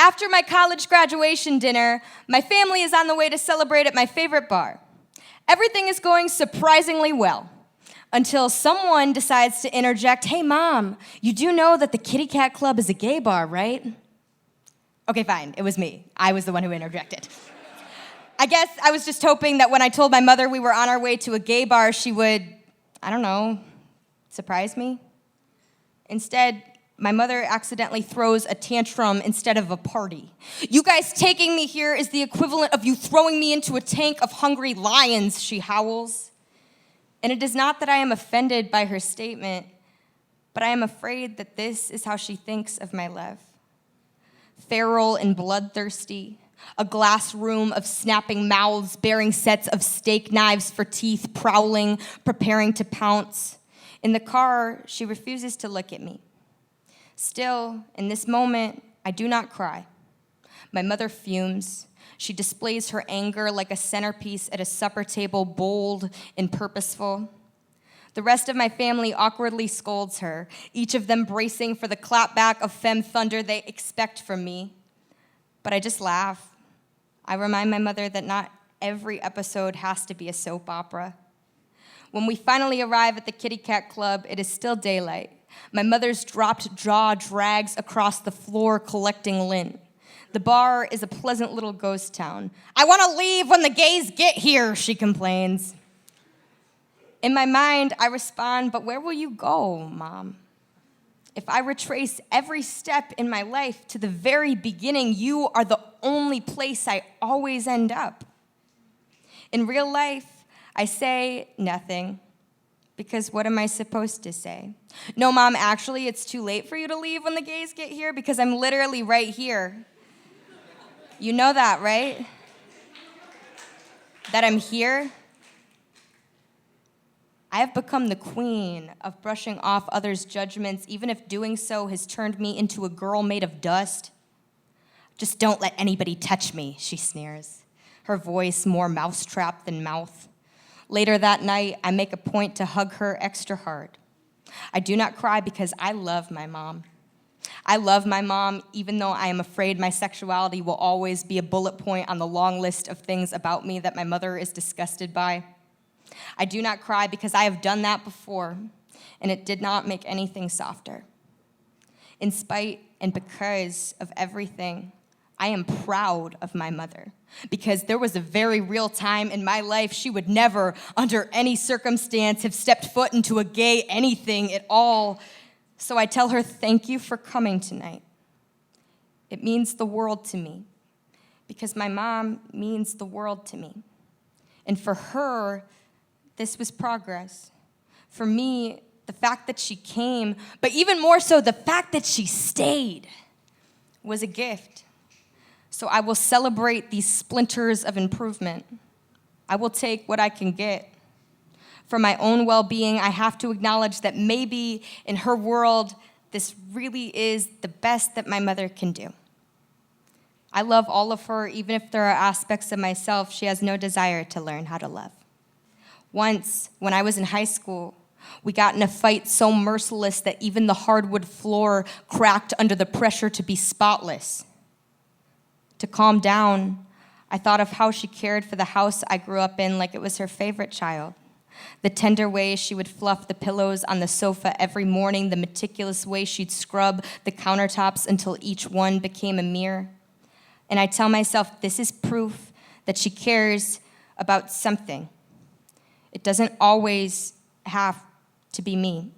After my college graduation dinner, my family is on the way to celebrate at my favorite bar. Everything is going surprisingly well, until someone decides to interject, "Hey, Mom, you do know that the Kitty Cat Club is a gay bar, right?" Okay, fine, it was me. I was the one who interjected. I guess I was just hoping that when I told my mother we were on our way to a gay bar, she would, I don't know, surprise me. Instead, my mother accidentally throws a tantrum instead of a party. "You guys taking me here is the equivalent of you throwing me into a tank of hungry lions," she howls. And it is not that I am offended by her statement, but I am afraid that this is how she thinks of my love. Feral and bloodthirsty, a glass room of snapping mouths bearing sets of steak knives for teeth, prowling, preparing to pounce. In the car, she refuses to look at me. Still, in this moment, I do not cry. My mother fumes. She displays her anger like a centerpiece at a supper table, bold and purposeful. The rest of my family awkwardly scolds her, each of them bracing for the clapback of femme thunder they expect from me. But I just laugh. I remind my mother that not every episode has to be a soap opera. When we finally arrive at the Kitty Cat Club, it is still daylight. My mother's dropped jaw drags across the floor collecting lint. The bar is a pleasant little ghost town. "I want to leave when the gays get here," she complains. In my mind, I respond, "But where will you go, Mom? If I retrace every step in my life to the very beginning, you are the only place I always end up." In real life, I say nothing, because what am I supposed to say? "No, Mom, actually, it's too late for you to leave when the gays get here, because I'm literally right here. You know that, right? That I'm here." I have become the queen of brushing off others' judgments, even if doing so has turned me into a girl made of dust. "Just don't let anybody touch me," she sneers, her voice more mousetrap than mouth. Later that night, I make a point to hug her extra hard. I do not cry because I love my mom. I love my mom, even though I am afraid my sexuality will always be a bullet point on the long list of things about me that my mother is disgusted by. I do not cry because I have done that before, and it did not make anything softer. In spite and because of everything, I am proud of my mother, because there was a very real time in my life she would never, under any circumstance, have stepped foot into a gay anything at all. So I tell her, "Thank you for coming tonight. It means the world to me, because my mom means the world to me. And for her, this was progress. For me, the fact that she came, but even more so, the fact that she stayed, was a gift. So I will celebrate these splinters of improvement. I will take what I can get. For my own well-being, I have to acknowledge that maybe in her world, this really is the best that my mother can do. I love all of her, even if there are aspects of myself she has no desire to learn how to love. Once, when I was in high school, we got in a fight so merciless that even the hardwood floor cracked under the pressure to be spotless. To calm down, I thought of how she cared for the house I grew up in like it was her favorite child. The tender way she would fluff the pillows on the sofa every morning, the meticulous way she'd scrub the countertops until each one became a mirror. And I tell myself, this is proof that she cares about something. It doesn't always have to be me.